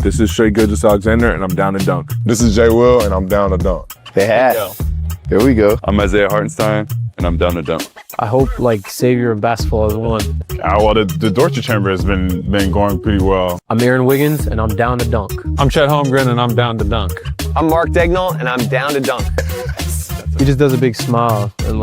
This is Straight Good, Alexander, and I'm down to dunk. This is Jay Will, and I'm down to dunk. They have. Here we go. I'm Isaiah Hartenstein, and I'm down to dunk. I hope savior of basketball has won. Well, the Dortcher Chamber has been going pretty well. I'm Aaron Wiggins, and I'm down to dunk. I'm Chet Holmgren, and I'm down to dunk. I'm Mark Dagnall, and I'm down to dunk. He just does a big smile and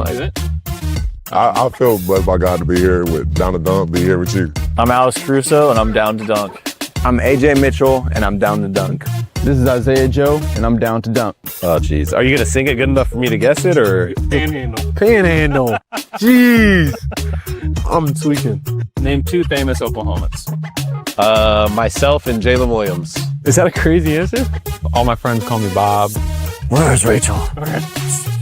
I feel blessed by God to be here down to dunk, be here with you. I'm Alex Caruso, and I'm down to dunk. I'm AJ Mitchell, and I'm down to dunk. This is Isaiah Joe, and I'm down to dunk. Oh, jeez. Are you going to sing it good enough for me to guess it, or? Panhandle. Jeez. I'm tweaking. Name 2 famous Oklahomans. Myself and Jalen Williams. Is that a crazy answer? All my friends call me Bob. Where's Rachel?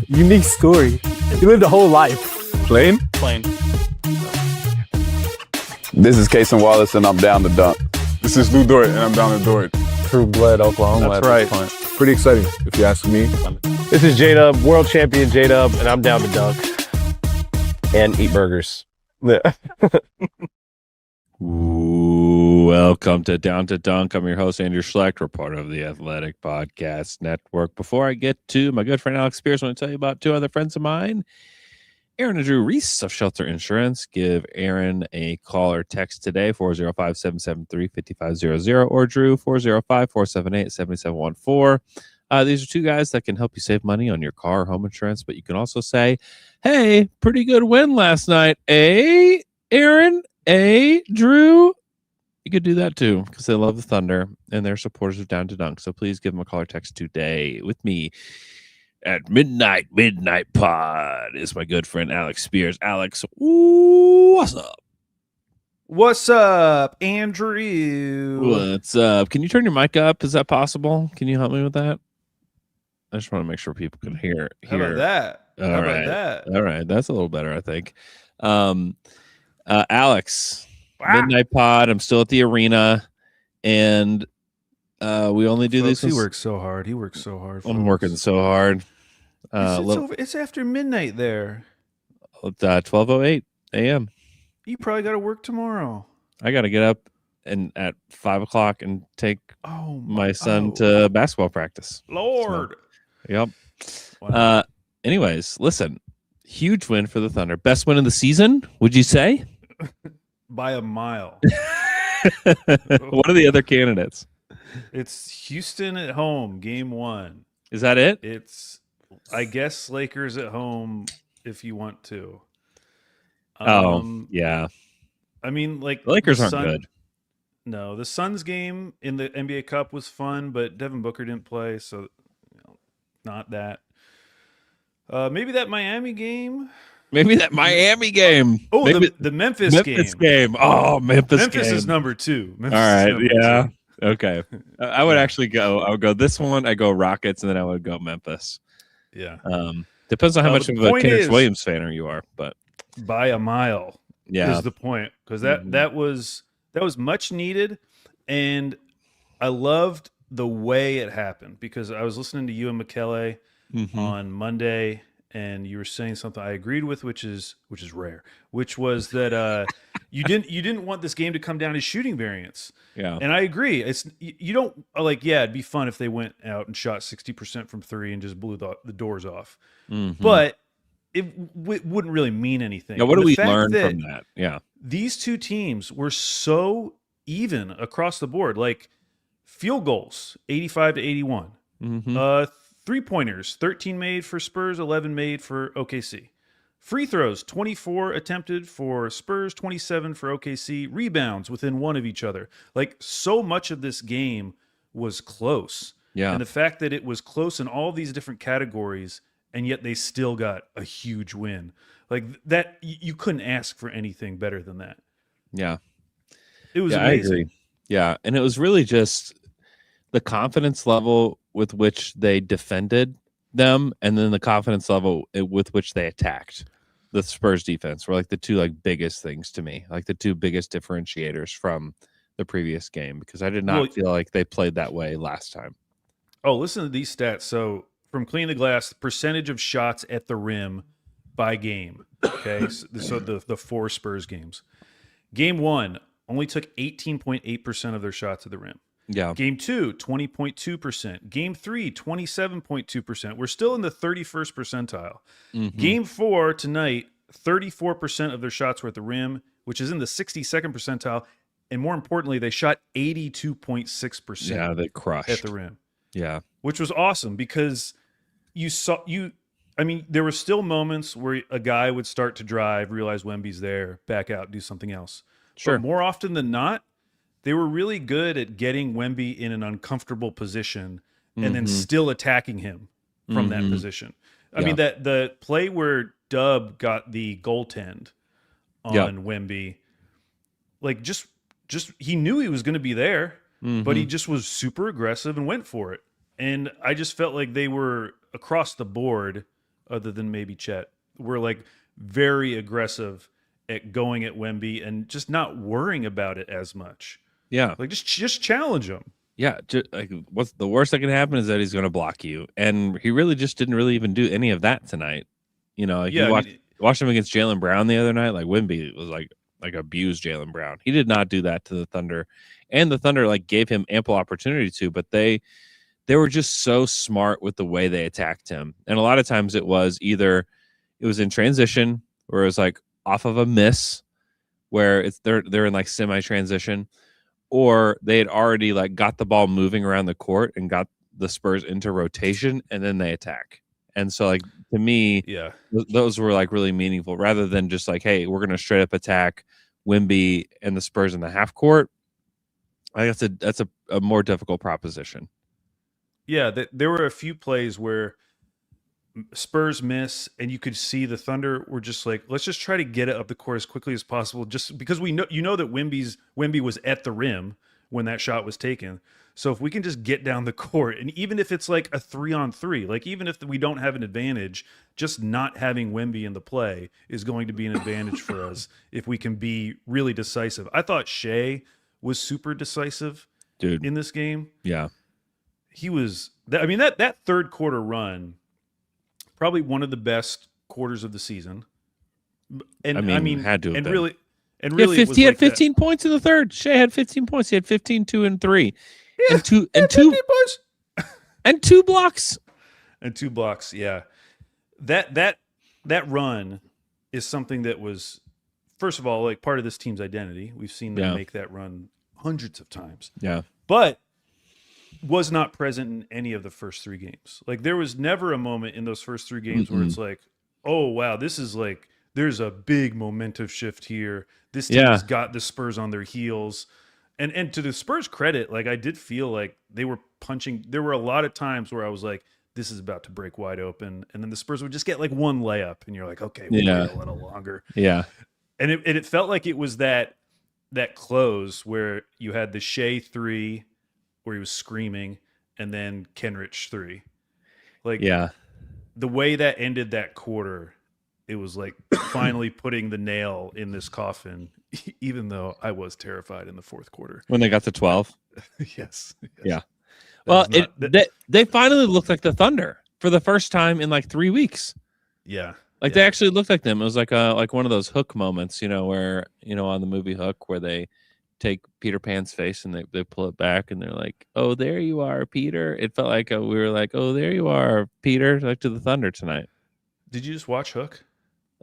Unique story. He lived a whole life. Plain? Plain. This is Kason Wallace, and I'm down to dunk. This is Lou Dort, and I'm down to Dort. True blood Oklahoma. That's right. Pretty exciting, if you ask me. This is J-Dub, world champion J-Dub, and I'm down to dunk. And eat burgers. Ooh, welcome to Down to Dunk. I'm your host, Andrew Schlecht. We're part of the Athletic Podcast Network. Before I get to my good friend Alex Speers, I want to tell you about 2 other friends of mine. Aaron and Drew Reese of Shelter Insurance. Give Aaron a call or text today, 405-773-5500, or Drew, 405-478-7714. These are 2 guys that can help you save money on your car or home insurance, but you can also say, hey, pretty good win last night. Hey, Aaron, hey, Drew. You could do that too, because they love the Thunder, and they're supporters of Down to Dunk. So please give them a call or text today. With me at midnight pod is my good friend Alex Speers. Alex, what's up? What's up, Andrew? What's up? Can you turn your mic up? Is that possible? Can you help me with that? I just want to make sure people can hear. How about that? All right. That's a little better, I think. Alex, midnight pod. I'm still at the arena, and we only do these. He works so hard. I'm working so hard. It's after midnight there. 12:08 a.m. You probably got to work tomorrow. I got to get up at 5 o'clock and take my son to basketball practice. Lord. So, yep. Wow. Anyways, listen, huge win for the Thunder. Best win of the season, would you say? By a mile. What are the other candidates? It's Houston at home, game 1. Is that it? It's, I guess, Lakers at home if you want to. Yeah. I mean, the Lakers aren't good. No, the Suns game in the NBA Cup was fun, but Devin Booker didn't play, so not that. Maybe that Miami game. Oh, Maybe the Memphis game. Oh, Memphis is number 2. All right, yeah. 2. Okay. I would actually go. I would go this one. I go Rockets, and then I would go Memphis. Yeah. Depends on how much of a Kenrich Williams fan you are, but by a mile. Yeah, is the point, because that was much needed, and I loved the way it happened, because I was listening to you and McKellar on Monday, and you were saying something I agreed with, which is rare, which was that you didn't want this game to come down to shooting variance. Yeah, and I agree. It's you don't it'd be fun if they went out and shot 60% from 3 and just blew the doors off, but it wouldn't really mean anything. Yeah, what do we learn from that? Yeah, these 2 teams were so even across the board. Like field goals, 85 to 81. 3-pointers, 13 made for Spurs, 11 made for OKC. Free throws, 24 attempted for Spurs, 27 for OKC. Rebounds within 1 of each other. Like, so much of this game was close. Yeah. And the fact that it was close in all these different categories, and yet they still got a huge win. Like, that, you couldn't ask for anything better than that. Yeah. It was amazing. I agree. Yeah, and it was really just the confidence level with which they defended them, and then the confidence level with which they attacked the Spurs defense were the 2 biggest things to me, the 2 biggest differentiators from the previous game, because I did not feel like they played that way last time. Oh, listen to these stats. So from clean the glass, percentage of shots at the rim by game. Okay, so the 4 Spurs games. Game 1 only took 18.8% of their shots at the rim. Yeah. Game 2, 20.2%. Game 3, 27.2%. We're still in the 31st percentile. Mhm. Game 4 tonight, 34% of their shots were at the rim, which is in the 62nd percentile. And more importantly, they shot 82.6% Yeah, they crushed at the rim. Yeah. Which was awesome because there were still moments where a guy would start to drive, realize Wemby's there, back out, do something else. Sure. But more often than not, they were really good at getting Wemby in an uncomfortable position and then still attacking him from that position. I mean, that the play where Dub got the goaltend on Wemby, like just he knew he was going to be there, but he just was super aggressive and went for it. And I just felt like they were across the board, other than maybe Chet, were like very aggressive at going at Wemby and just not worrying about it as much. Yeah. Like just challenge him. Yeah. What's the worst that can happen is that he's going to block you. And he really just didn't really even do any of that tonight. You know, like you watched him against Jaylen Brown the other night. Like Wemby was like abused Jaylen Brown. He did not do that to the Thunder. And the Thunder like gave him ample opportunity to, but they were just so smart with the way they attacked him. And a lot of times it was either it was in transition or it was like off of a miss where they're in like semi-transition, or they had already like got the ball moving around the court and got the Spurs into rotation and then they attack. And so like to me, those were like really meaningful rather than just like, hey, we're going to straight up attack Wemby and the Spurs in the half court. I guess that's a more difficult proposition. Yeah, there were a few plays where Spurs miss, and you could see the Thunder were just like, let's just try to get it up the court as quickly as possible, just because we know that Wemby was at the rim when that shot was taken. So if we can just get down the court, and even if it's like a 3-on-3, like even if we don't have an advantage, just not having Wemby in the play is going to be an advantage for us if we can be really decisive. I thought Shea was super decisive, dude, in this game. Yeah. He was, I mean, that third quarter run, probably one of the best quarters of the season. And I mean had to have and been. really, he had 15 points in the third. Shea had 15 points. He had 15, 2, and 3. Yeah, and two blocks. And 2 blocks, yeah. That run is something that was, first of all, like part of this team's identity. We've seen them make that run hundreds of times. Yeah. But was not present in any of the first 3 games. Like there was never a moment in those first 3 games where it's like, oh wow, this is like there's a big momentum shift here. This team has got the Spurs on their heels. And to the Spurs' credit, like I did feel like they were punching. There were a lot of times where I was like, this is about to break wide open. And then the Spurs would just get like one layup and you're like, okay, we'll wait a little longer. Yeah. And it felt like it was that close where you had the Shea 3 where he was screaming, and then Kenrich 3. Like, the way that ended that quarter, it was like finally putting the nail in this coffin, even though I was terrified in the fourth quarter. When they got to 12? Yes. Yeah. Well, they finally looked like the Thunder for the first time in like 3 weeks. Yeah. Like they actually looked like them. It was like one of those Hook moments, where, on the movie Hook, where they take Peter Pan's face and they pull it back and they're like, oh, there you are, Peter. It felt like we were like, oh, there you are, Peter, like to the Thunder tonight. Did you just watch Hook?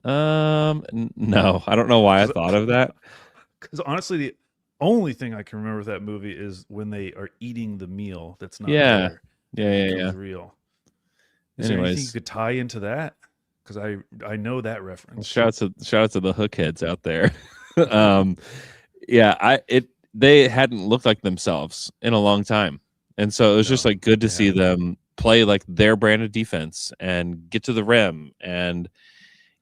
No, I don't know why I thought of that. Because honestly, the only thing I can remember with that movie is when they are eating the meal that's not there. Yeah. Real. Is there anything you could tie into that? Because I know that reference. Shout out to the Hook heads out there. They hadn't looked like themselves in a long time. And so it was just like good to see them play like their brand of defense and get to the rim. And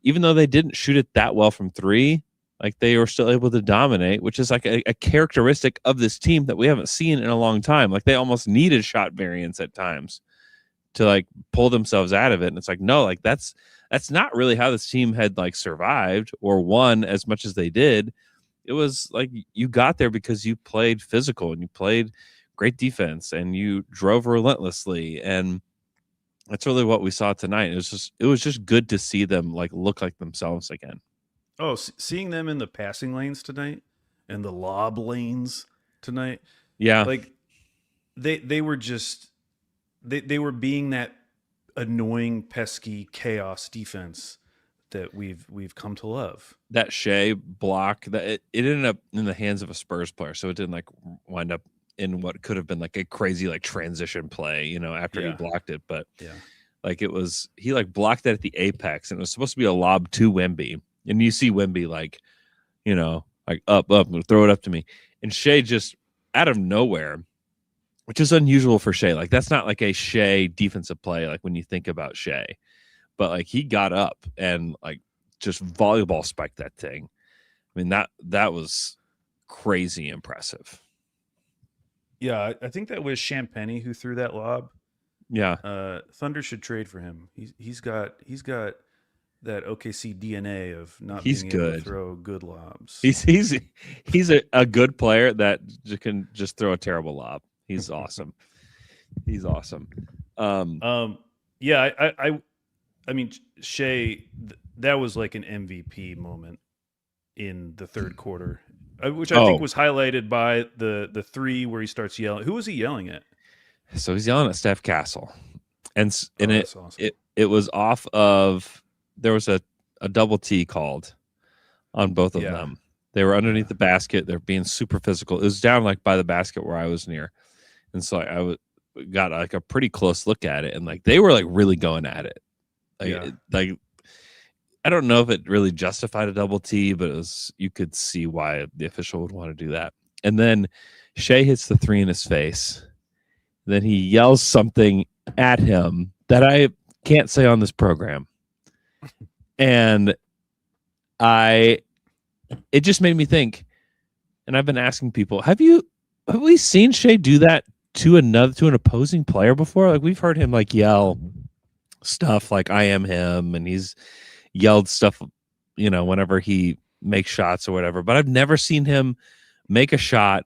even though they didn't shoot it that well from 3, like they were still able to dominate, which is like a characteristic of this team that we haven't seen in a long time. Like they almost needed shot variance at times to like pull themselves out of it. And it's like, no, like that's not really how this team had like survived or won as much as they did. It was like you got there because you played physical and you played great defense and you drove relentlessly. And that's really what we saw tonight. It was just good to see them like look like themselves again. Oh, seeing them in the passing lanes tonight and the lob lanes tonight. Yeah. Like they were just they were being that annoying, pesky chaos defense that we've come to love. That Shea block, that it ended up in the hands of a Spurs player, so it didn't like wind up in what could have been like a crazy like transition play, after he blocked it. But like he like blocked that at the apex, and it was supposed to be a lob to Wemby, and you see Wemby like, like up, throw it up to me, and Shea just out of nowhere, which is unusual for Shea. Like that's not like a Shea defensive play, like when you think about Shea, but like he got up and like just volleyball spiked that thing. I mean, that was crazy impressive. Yeah, I think that was Champagny who threw that lob. Yeah. Thunder should trade for him. He's got that OKC DNA of not He's being able to good. throw good lobs. He's a good player that can just throw a terrible lob. He's awesome. He's awesome. Yeah, I mean, Shea, that was like an MVP moment in the third quarter, which I think was highlighted by the three where he starts yelling. Who was he yelling at? So he's yelling at Steph Castle, and that's awesome. it was off of, there was a double T called on both of them. They were underneath the basket. They're being super physical. It was down like by the basket where I was near, and so got like a pretty close look at it, and like they were like really going at it. Like I don't know if it really justified a double T, but you could see why the official would want to do that. And then Shea hits the three in his face. Then he yells something at him that I can't say on this program. And it just made me think, and I've been asking people, have we seen Shea do that to an opposing player before? Like we've heard him like yell stuff like I am him, and he's yelled stuff, whenever he makes shots or whatever, but I've never seen him make a shot,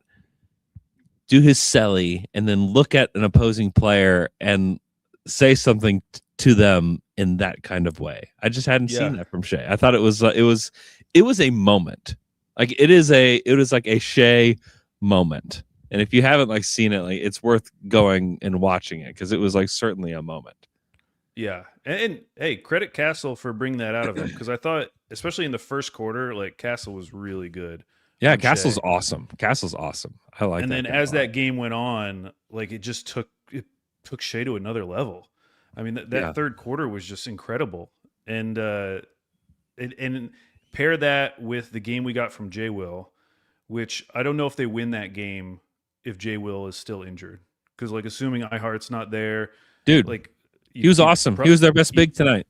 do his celly, and then look at an opposing player and say something to them in that kind of way. I just hadn't seen that from Shea. I thought it was a moment. Like it was like a Shea moment. And if you haven't like seen it, like it's worth going and watching it because it was like certainly a moment. Yeah, and hey, credit Castle for bringing that out of him because I thought, especially in the first quarter, like Castle was really good. Yeah, Castle's awesome. Castle's awesome. I like that. And then as that game went on, like it took Shea to another level. I mean, that third quarter was just incredible. And and pair that with the game we got from J. Will, which I don't know if they win that game if J. Will is still injured. Because like assuming iHeart's not there, dude, like he was awesome. He was their best big tonight.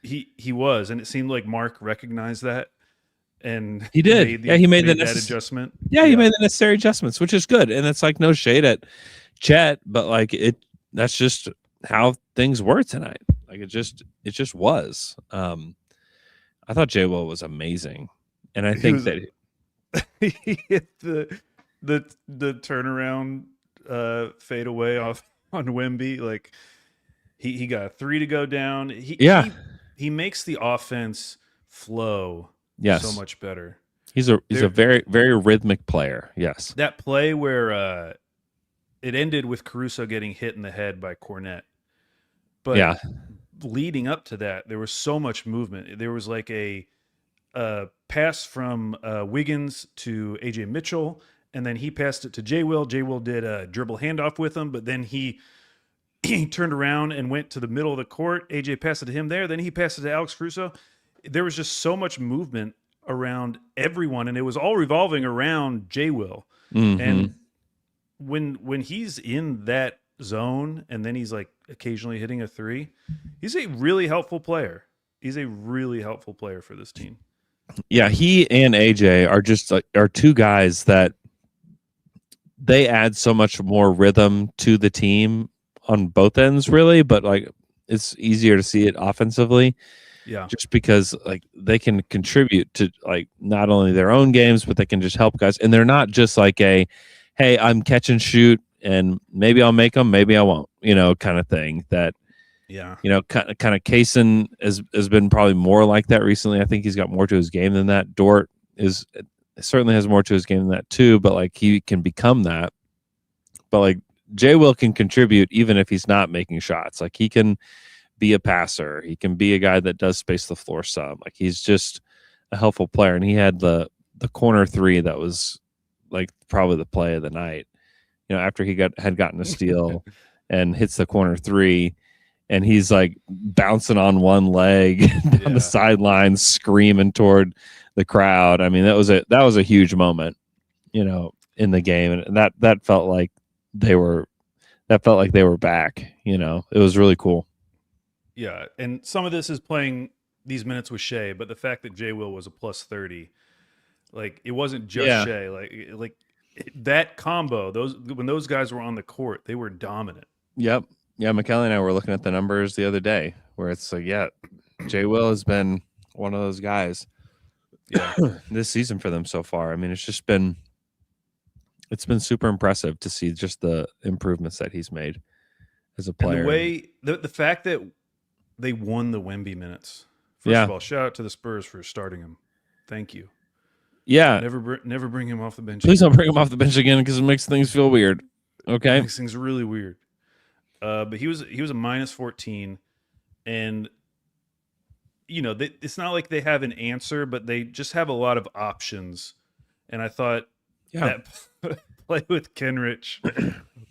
He was, and it seemed like Mark recognized that. And he did. He made that adjustment. Yeah, he made the necessary adjustments, which is good. And it's like no shade at Chet, but like that's just how things were tonight. Like it just was. I thought J. Will was amazing. And I think that he hit the turnaround fade away off on Wemby. Like he got a three to go down. He makes the offense flow. Yes. So much better. He's a very, very rhythmic player. Yes. That play where it ended with Caruso getting hit in the head by Cornette. But leading up to that, there was so much movement. There was like a pass from Wiggins to AJ Mitchell, and then he passed it to J. Will. J. Will did a dribble handoff with him, but then he turned around and went to the middle of the court. AJ passed it to him there. Then he passed it to Alex Caruso. There was just so much movement around everyone, and it was all revolving around J. Will. Mm-hmm. And when he's in that zone, and then he's like occasionally hitting a three, he's a really helpful player. He's a really helpful player for this team. Yeah, he and AJ are just like are two guys that they add so much more rhythm to the team on both ends, really. But like it's easier to see it offensively. Yeah, just because like they can contribute to like not only their own games, but they can just help guys. And they're not just like hey, I'm catch and shoot, and maybe I'll make them, maybe I won't, kind of thing. That kind of Kaysen has been probably more like that recently. I think he's got more to his game than that. Dort certainly has more to his game than that too, but like he can become that. But like Jay Will can contribute even if he's not making shots. Like he can be a passer. He can be a guy that does space the floor some. Like he's just a helpful player. And he had the corner three that was like probably the play of the night. You know, after he had gotten a steal and hits the corner three, and he's like bouncing on one leg down the sideline, screaming toward the crowd. I mean, that was a huge moment, you know, in the game, and that felt like they were back. You know, it was really cool. Yeah, and some of this is playing these minutes with Shea, but the fact that Jay Will was a plus 30, like it wasn't just Shea. Like that combo, when those guys were on the court, they were dominant. Yep. Yeah, McKelly and I were looking at the numbers the other day where it's like, yeah, Jay Will has been one of those guys this season for them so far. I mean, it's been super impressive to see just the improvements that he's made as a player. And the fact that they won the Wemby minutes. First of all, shout out to the Spurs for starting him. Thank you. Yeah. Never bring him off the bench. Please don't bring him off the bench again because it makes things feel weird. Okay. It makes things really weird. But he was a minus 14, and you know it's not like they have an answer, but they just have a lot of options. And I thought that play with Kenrich,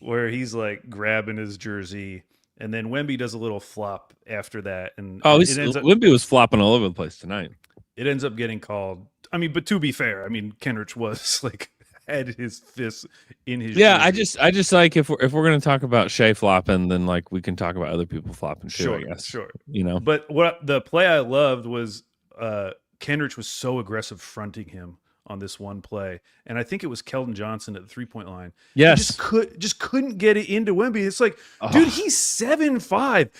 where he's like grabbing his jersey, and then Wemby does a little flop after that, and Wemby was flopping all over the place tonight. It ends up getting called. I mean, but to be fair, I mean Kenrich was like had his fist in his jersey. I just like if we're going to talk about Shea flopping, then like we can talk about other people flopping too, I guess. Sure. You know. But what the play I loved was Kenrich was so aggressive fronting him on this one play, and I think it was Keldon Johnson at the 3-point line. Yes. He just couldn't get it into Wemby. It's like, dude, he's 7'5".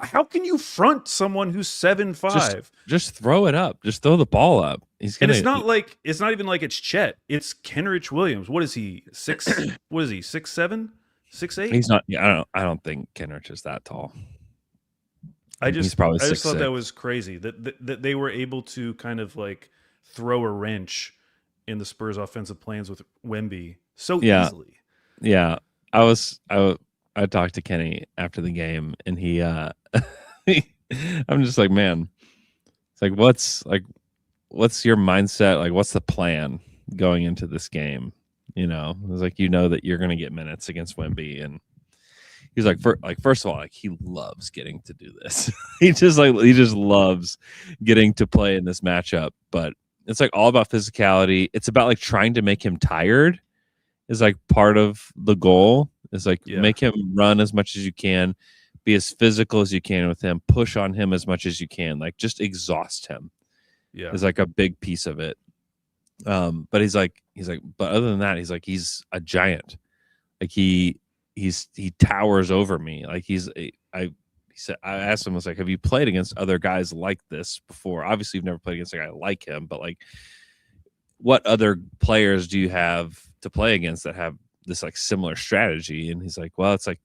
How can you front someone who's 7'5"? Just throw it up. Just throw the ball up. And it's not even like it's Chet. It's Kenrich Williams. What is he? 6'7", 6'8"? He's not. Yeah, I don't think Kenrich is that tall. He's probably 6'6". I just thought that was crazy that they were able to kind of like throw a wrench in the Spurs offensive plans with Wemby so easily. Yeah, I talked to Kenny after the game, and he I'm just like, man, it's like what's your mindset? Like, what's the plan going into this game? You know, it was like, you know that you're going to get minutes against Wemby, and he's like, first of all, like he loves getting to do this. he just loves getting to play in this matchup. But it's like all about physicality. It's about like trying to make him tired. Is like part of the goal. Is like make him run as much as you can, be as physical as you can with him, push on him as much as you can, like just exhaust him. Yeah, is like a big piece of it. But he's like, but other than that, he's a giant. Like he towers over me. Like I asked him, I was like, have you played against other guys like this before? Obviously, you've never played against a guy like him, but like, what other players do you have to play against that have this like similar strategy? And he's like, well, it's like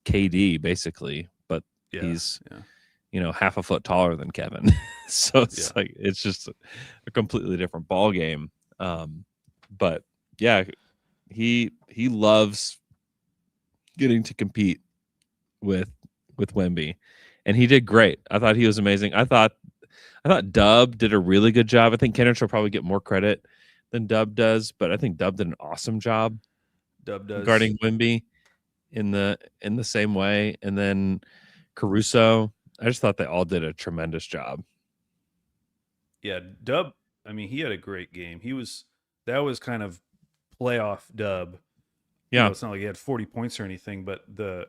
KD basically, but he's you know, half a foot taller than Kevin. So it's like it's just a completely different ball game. But yeah, he loves getting to compete with Wemby, and he did great. I thought he was amazing. I thought Dub did a really good job. I think Kenrich will probably get more credit than Dub does, but I think Dub did an awesome job. Dub does guarding Wemby in the same way, and then Caruso. I just thought they all did a tremendous job. Yeah, Dub. I mean, he had a great game. That was kind of playoff Dub. Yeah, you know, it's not like he had 40 points or anything, but the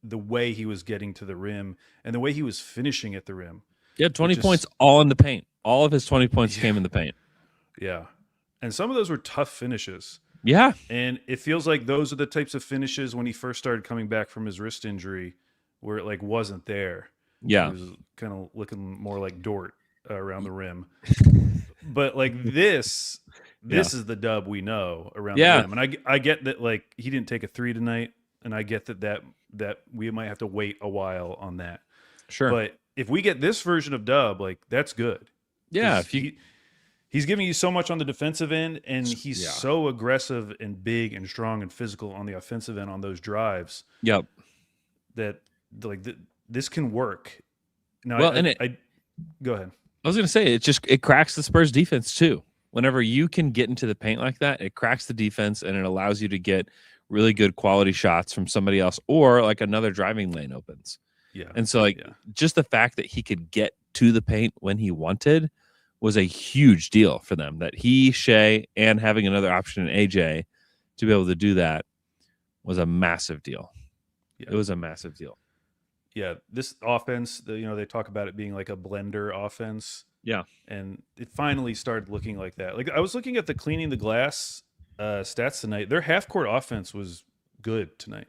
way he was getting to the rim and the way he was finishing at the rim. Yeah, 20 points all in the paint. All of his 20 points came in the paint. Yeah, and some of those were tough finishes. Yeah, and it feels like those are the types of finishes when he first started coming back from his wrist injury, where it like wasn't there. Yeah, he was kind of looking more like Dort around the rim. But like this is the Dub we know around the rim. And I get that like he didn't take a three tonight, and I get that we might have to wait a while on that. Sure, but if we get this version of Dub, like that's good. Yeah, He's giving you so much on the defensive end, and he's so aggressive and big and strong and physical on the offensive end on those drives. Yep. That like this can work. Now, Well, go ahead. I was going to say it cracks the Spurs defense too. Whenever you can get into the paint like that, it cracks the defense and it allows you to get really good quality shots from somebody else, or like another driving lane opens. Yeah. And so just the fact that he could get to the paint when he wanted was a huge deal for them, that he, Shea, and having another option in AJ to be able to do that was a massive deal. Yeah. It was a massive deal. Yeah, this offense, they talk about it being like a blender offense. Yeah. And it finally started looking like that. Like I was looking at the cleaning the glass stats tonight. Their half-court offense was good tonight.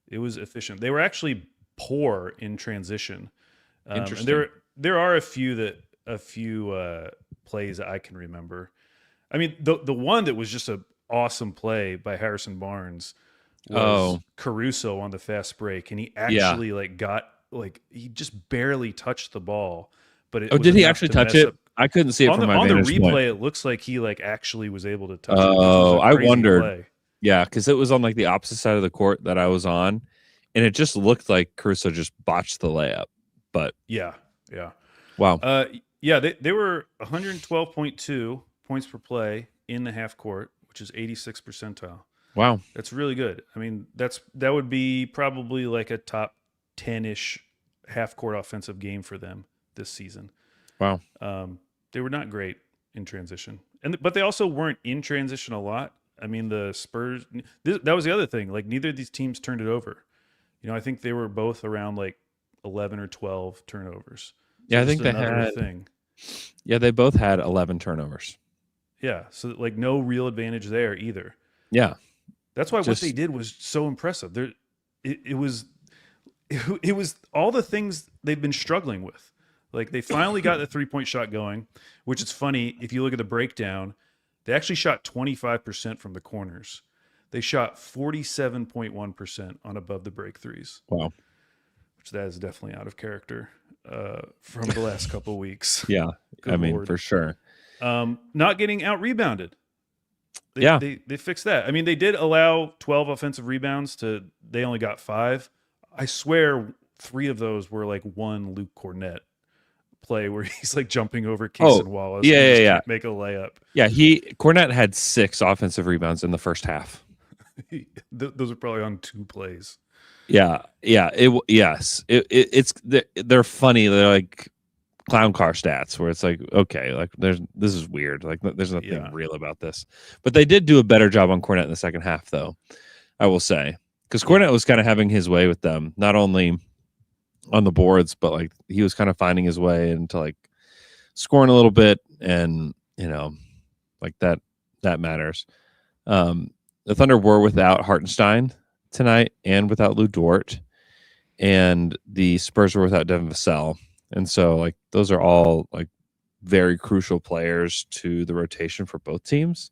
It was efficient. They were actually poor in transition. Interesting. And there are a few plays that I can remember. I mean, the one that was just an awesome play by Harrison Barnes was Caruso on the fast break, and he actually he just barely touched the ball. But did he actually touch it? I couldn't see it from my vantage on the replay. point. It looks like he actually was able to touch it. Oh, I wondered. Play. Yeah, because it was on like the opposite side of the court that I was on, and it just looked like Caruso just botched the layup. But yeah. Wow. They were 112.2 points per play in the half court, which is 86th percentile. Wow, that's really good. I mean, that would be probably like a top 10-ish half court offensive game for them this season. Wow. They were not great in transition, but they also weren't in transition a lot. I mean, the Spurs. That was the other thing. Like neither of these teams turned it over. I think they were both around like 11 or 12 turnovers. So I think they had. Yeah, they both had 11 turnovers. Yeah, so like no real advantage there either. Yeah, that's why what they did was so impressive. It was all the things they've been struggling with. Like they finally got the 3-point shot going, which is funny. If you look at the breakdown, they actually shot 25% from the corners. They shot 47.1% on above the break threes. Wow. Which that is definitely out of character from the last couple of weeks. Yeah, Good Lord. for sure. Not getting out rebounded. They fixed that. I mean, they did allow 12 offensive rebounds they only got 5. I swear 3 of those were like one Luke Cornett play where he's like jumping over Casey Wallace. Yeah. Can't make a layup. Yeah, Cornett had 6 offensive rebounds in the first half. Those are probably on 2 plays. Yeah. They're funny. They're like clown car stats where it's like, okay, like this is weird. Like there's nothing real about this. But they did do a better job on Cornett in the second half, though, I will say, because Cornett was kind of having his way with them, not only on the boards, but like he was kind of finding his way into like scoring a little bit, and like that matters. The Thunder were without Hartenstein tonight and without Lou Dort, and the Spurs were without Devin Vassell. And so like those are all like very crucial players to the rotation for both teams.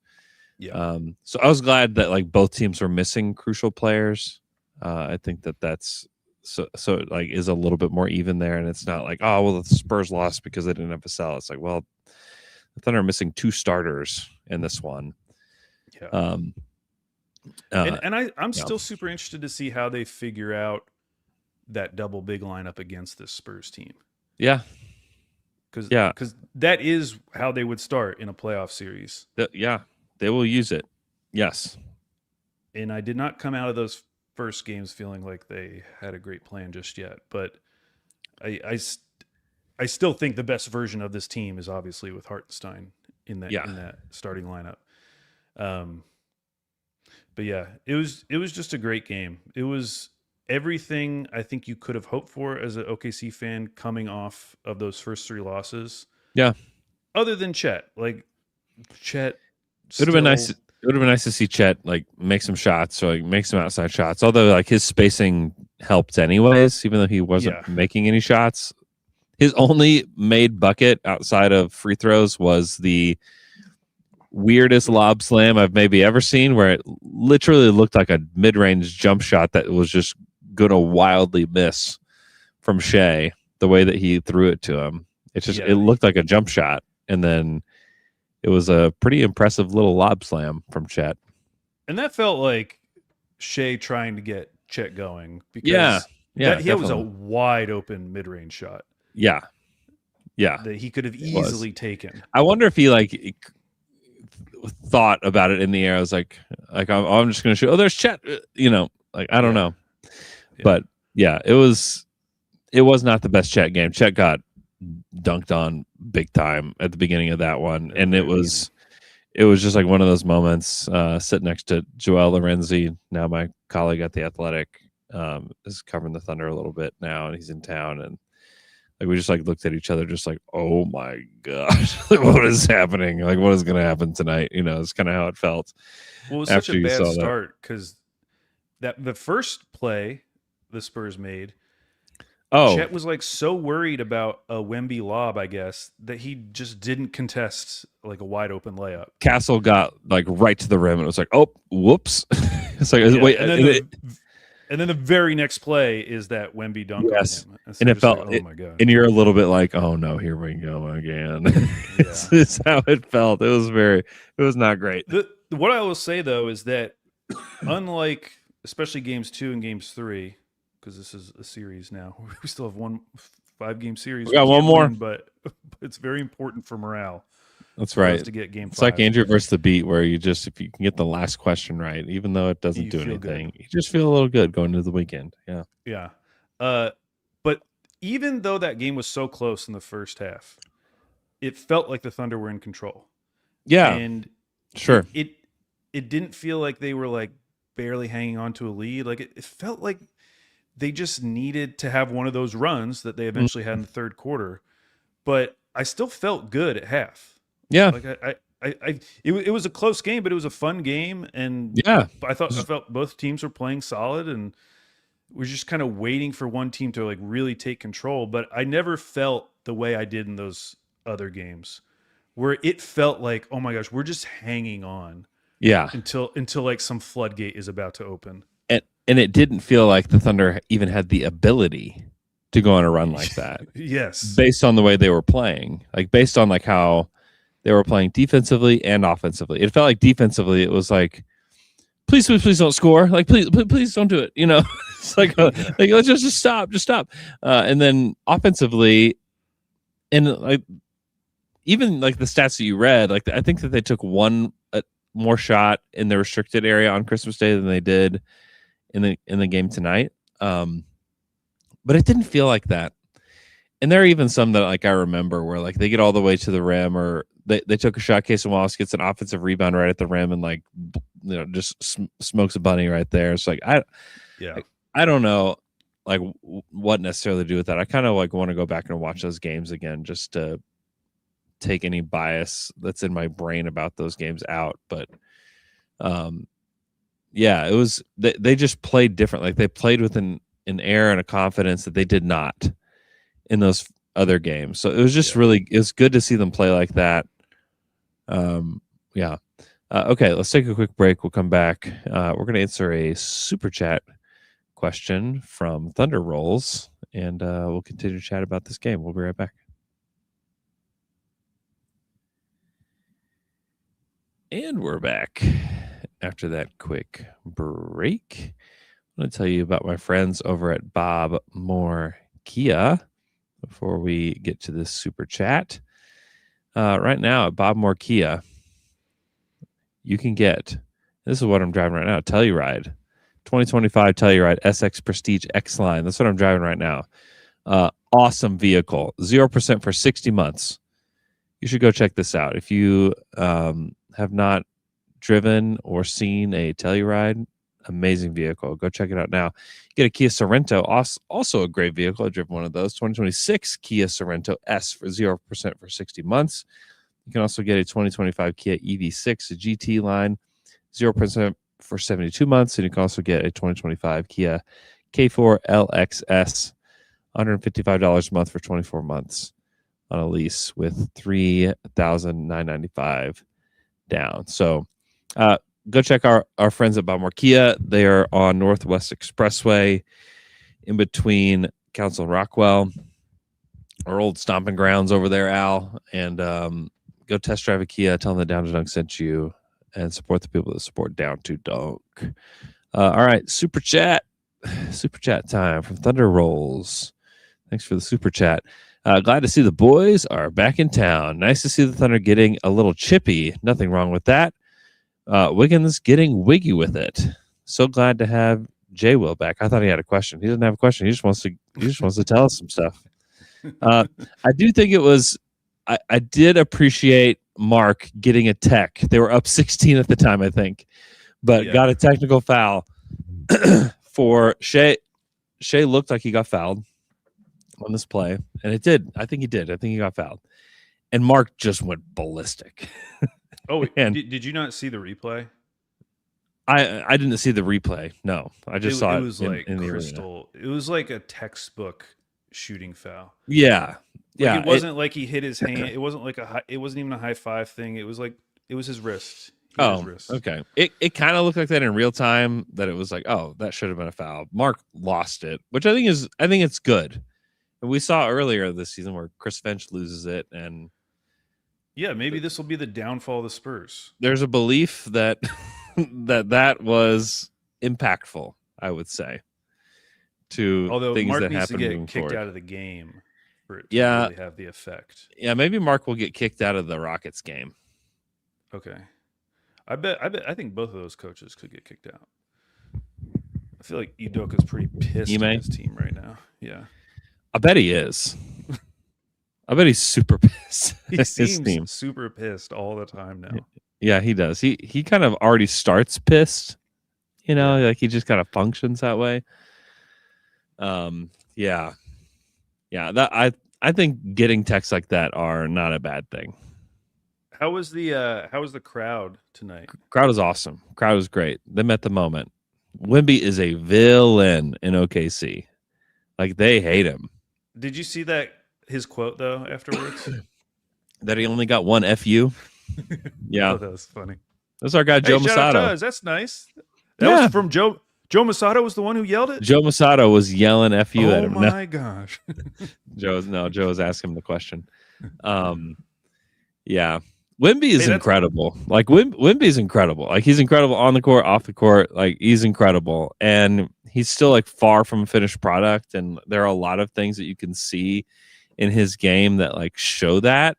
Yeah. So I was glad that like both teams were missing crucial players. I think that's so it like is a little bit more even there, and it's not like, oh well, the Spurs lost because they didn't have Vassell. It's like, well, the Thunder are missing 2 starters in this one. Yeah. I'm still super interested to see how they figure out that double big lineup against this Spurs team. Yeah. Because that is how they would start in a playoff series. They will use it. Yes. And I did not come out of those first games feeling like they had a great plan just yet. But I still think the best version of this team is obviously with Hartenstein in that starting lineup. But yeah, it was just a great game. It was everything I think you could have hoped for as an OKC fan coming off of those first 3 losses. Yeah. Other than Chet. Like Chet. It would have been nice. It would have been nice to see Chet like make some shots or like make some outside shots. Although like his spacing helped anyways, even though he wasn't making any shots. His only made bucket outside of free throws was the weirdest lob slam I've maybe ever seen, where it literally looked like a mid-range jump shot that was just gonna wildly miss from Shea, the way that he threw it to him. It looked like a jump shot, and then it was a pretty impressive little lob slam from Chet. And that felt like Shea trying to get Chet going because Yeah, he was a definitely. wide open mid-range shot Yeah. that he could have easily taken. I wonder if he thought about it in the air. I was like I'm just going to shoot. Oh, there's Chet. I don't know. Yeah. But yeah, it was not the best Chet game. Chet got dunked on big time at the beginning of that one, and it was just like one of those moments. Sitting next to Joel Lorenzi, now my colleague at the Athletic, is covering the Thunder a little bit now, and he's in town, and we just looked at each other, just like, oh my gosh, what is happening? What is going to happen tonight? It's kind of how it felt. Well, it was after such a you bad saw start because the first play the Spurs made, Chet was so worried about a Wemby lob, I guess, that he just didn't contest a wide open layup. Castle got right to the rim, and it was like, oh, whoops. It's wait, and then the very next play is that Wemby dunk on him. And it felt, oh my God. And you're a little bit like, oh no, here we go again. It's how it felt. It was not great. What I will say though is that unlike especially games 2 and games 3, because this is a series now, we still have 5-game series. We got one more, but it's very important for morale. That's right. To get game 5. It's like Andrew versus the Beat, where if you can get the last question right, even though it doesn't do anything, you just feel a little good going into the weekend. Yeah. Yeah. But even though that game was so close in the first half, it felt like the Thunder were in control. Yeah. And sure. It didn't feel like they were barely hanging on to a lead. It felt like they just needed to have one of those runs that they eventually had in the third quarter. But I still felt good at half. Yeah. It was a close game, but it was a fun game, and yeah, I felt both teams were playing solid, and we're just kind of waiting for one team to really take control. But I never felt the way I did in those other games, where it felt like, oh my gosh, we're just hanging on. Yeah. Until some floodgate is about to open. And it didn't feel like the Thunder even had the ability to go on a run like that. Yes. Based on the way they were playing, based on how they were playing defensively and offensively. It felt like defensively, it was please don't score. Please don't do it. It's let's just stop. And then offensively, and even the stats that you read, I think that they took one more shot in the restricted area on Christmas Day than they did in the game tonight. But it didn't feel like that. And there are even some that I remember where they get all the way to the rim, or they took a shot. Casey Wallace gets an offensive rebound right at the rim and just smokes a bunny right there. It's I don't know what necessarily to do with that. I kind of want to go back and watch those games again just to take any bias that's in my brain about those games out. But it was they just played different. They played with an air and a confidence that they did not in those other games. So it was just it was good to see them play like that. Okay, let's take a quick break. We'll come back. We're going to answer a super chat question from Thunder Rolls, and we'll continue to chat about this game. We'll be right back. And we're back after that quick break. I'm going to tell you about my friends over at Bob Moore Kia before we get to this super chat. Right now at Bob Moore Kia, you can get, this is what I'm driving right now, Telluride, 2025 Telluride SX Prestige X Line. That's what I'm driving right now. Awesome vehicle, 0% for 60 months. You should go check this out. If you have not driven or seen a Telluride, amazing vehicle. Go check it out now. Get a Kia Sorento, also a great vehicle. I driven one of those. 2026 Kia Sorento S for 0% for 60 months. You can also get a 2025 Kia EV6 GT line, 0% for 72 months. And you can also get a 2025 Kia K4 LXS, $155 a month for 24 months on a lease with $3,995 down. So go check our friends at Bob Moore Kia. They are on Northwest Expressway in between Council and Rockwell, our old stomping grounds over there, Al. And go test drive a Kia. Tell them that Down to Dunk sent you, and support the people that support Down to Dunk. All right, super chat time from Thunder Rolls. Thanks for the super chat. Glad to see the boys are back in town. Nice to see the Thunder getting a little chippy. Nothing wrong with that. Wiggins getting wiggy with it. So glad to have J Will back. I thought he had a question. He doesn't have a question. He just wants to tell us some stuff. I do think it was. I did appreciate Mark getting a tech. They were up 16 at the time, I think, but got a technical foul for Shea. Shea looked like he got fouled on this play, and it did. I think he did. I think he got fouled, and Mark just went ballistic. Oh, and did you not see the replay? I didn't see the replay. No, I just saw it. It was in, like in the crystal. It was like a textbook shooting foul. Yeah, It wasn't like he hit his hand. It wasn't like it wasn't even a high five thing. It was like it was his wrist. His wrist. Okay. It kind of looked like that in real time. That it was like, oh, that should have been a foul. Mark lost it, which I think it's good. And we saw earlier this season where Chris Finch loses it, and yeah, maybe this will be the downfall of the Spurs. There's a belief that that was impactful, I would say, to although things Mark that needs to happen get moving kicked forward. out of the game for it to really have the effect. Yeah, maybe Mark will get kicked out of the Rockets game. Okay, I think both of those coaches could get kicked out. I feel like Udoka's pretty pissed at his team right now. Yeah, I bet he is. I bet he's super pissed. He seems super pissed all the time now. Yeah, he does. He kind of already starts pissed. You know, like he just kind of functions that way. Yeah. That I think getting texts like that are not a bad thing. How was the crowd tonight? Crowd was awesome. Crowd was great. They met the moment. Wemby is a villain in OKC. Like they hate him. Did you see his quote though afterwards? That he only got one FU. Yeah, that was funny. That's our guy Joe Masato. That's nice. That was from Joe. Joe Masato was the one who yelled it. Joe Masato was yelling "fu" at him. Oh my gosh! Joe was asking him the question. Yeah, Wemby is incredible. Like Wemby's incredible. Like he's incredible on the court, off the court. Like he's incredible, and he's still like far from a finished product. And there are a lot of things that you can see in his game that like show that.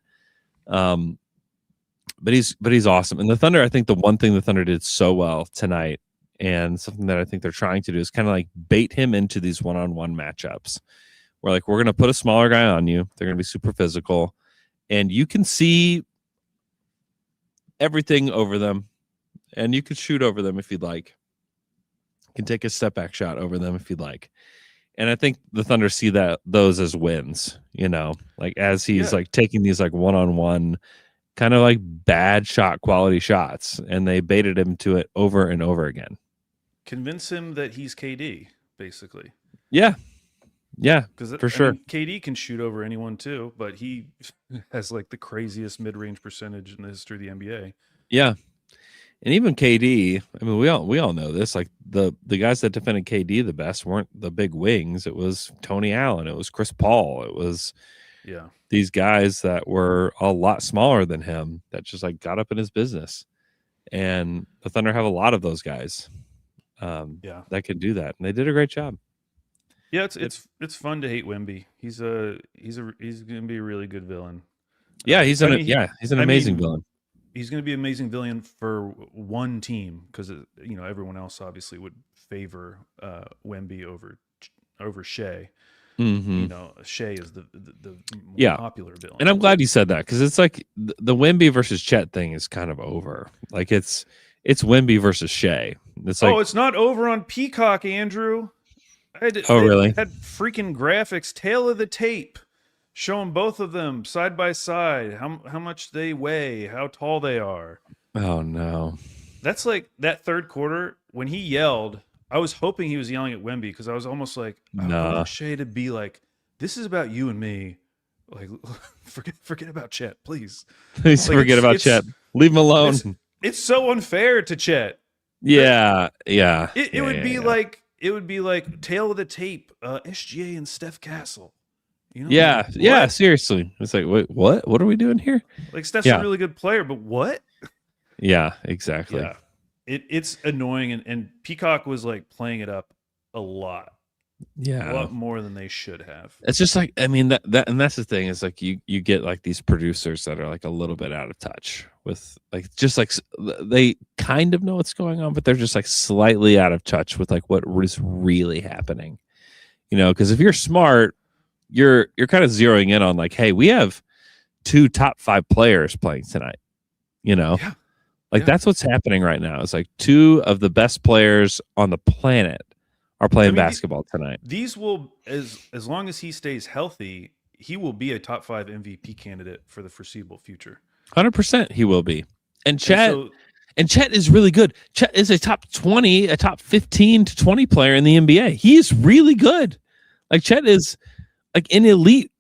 But he's awesome. And the Thunder, I think the one thing the Thunder did so well tonight, and something that I think they're trying to do, is kind of like bait him into these one-on-one matchups. Where like we're gonna put a smaller guy on you. They're gonna be super physical, and you can see everything over them, and you could shoot over them if you'd like. You can take a step back shot over them if you'd like. And I think the Thunder see those as wins, you know, like as he's like taking these like one-on-one kind of like bad shot quality shots, and they baited him to it over and over again. Convince him that he's KD, basically. Yeah, because for sure. KD can shoot over anyone too, but he has like the craziest mid-range percentage in the history of the NBA. Yeah. And even KD, I mean, we all know this. Like the guys that defended KD the best weren't the big wings. It was Tony Allen. It was Chris Paul. It was these guys that were a lot smaller than him that just like got up in his business. And the Thunder have a lot of those guys that can do that, and they did a great job. Yeah, it's fun to hate Wemby. He's going to be a really good villain. Yeah, he's an amazing villain. He's going to be an amazing villain for one team because everyone else obviously would favor Wemby over Shea. Mm-hmm. You know, Shea is the more popular villain. And I'm glad you said that, because it's like the Wemby versus Chet thing is kind of over. Like it's Wemby versus Shea. It's like, it's not over on Peacock, Andrew. Really? Had freaking graphics, tail of the tape, showing both of them side by side, how much they weigh, how tall they are. Oh no. That's like that third quarter when he yelled. I was hoping he was yelling at Wemby, because I was almost like, I want Shea to be like, this is about you and me. Like, forget about Chet, please. Please forget about Chet. Leave him alone. It's so unfair to Chet. Yeah. It would be like tail of the tape, SGA and Steph Castle. You know, Yeah, like, yeah, what? seriously. It's like, wait, what? What are we doing here? Like Steph's Yeah. a really good player, but what? Yeah, exactly. Yeah, it's annoying, and Peacock was like playing it up a lot more than they should have. It's just like, I mean, that and that's the thing is like you get like these producers that are like a little bit out of touch with like just like they kind of know what's going on, but they're just like slightly out of touch with like what is really happening. You know, because if you're smart, you're kind of zeroing in on like, hey, we have 2 top 5 players playing tonight. You know, Yeah. like that's what's happening right now. It's like 2 of the best players on the planet are playing basketball tonight. These will, as long as he stays healthy, he will be a top 5 MVP candidate for the foreseeable future. 100% he will be. And Chet is really good. Chet is a top 20, a top 15 to 20 player in the NBA. He's really good. Like Chet is like an elite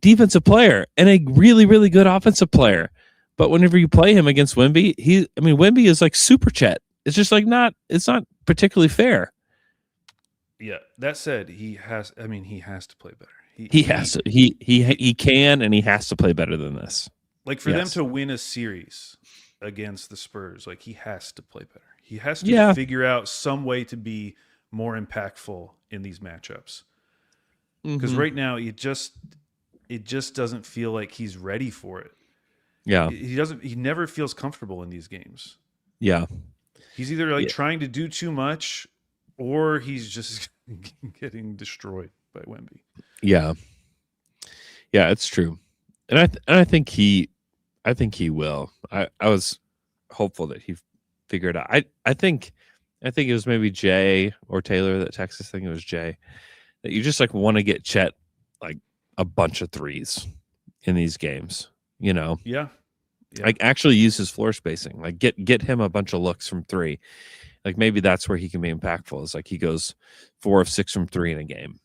defensive player and a really, really good offensive player. But whenever you play him against Wemby, Wemby is like super Chet. It's just like it's not particularly fair. Yeah. That said, he has to play better. He has to. He can and he has to play better than this. Like for them to win a series against the Spurs, like he has to play better. He has to figure out some way to be more impactful in these matchups. Because right now it just doesn't feel like he's ready for it. Yeah. He never feels comfortable in these games. Yeah. He's either like trying to do too much or he's just getting destroyed by Wemby. Yeah. Yeah, it's true. And I think he will. I was hopeful that he figured out. I think it was maybe Jay or Taylor that texted. I think it was Jay. That you just like want to get Chet like a bunch of threes in these games, you know? Yeah. Like actually use his floor spacing. Like get him a bunch of looks from 3. Like maybe that's where he can be impactful. Is like he goes 4 of 6 from 3 in a game,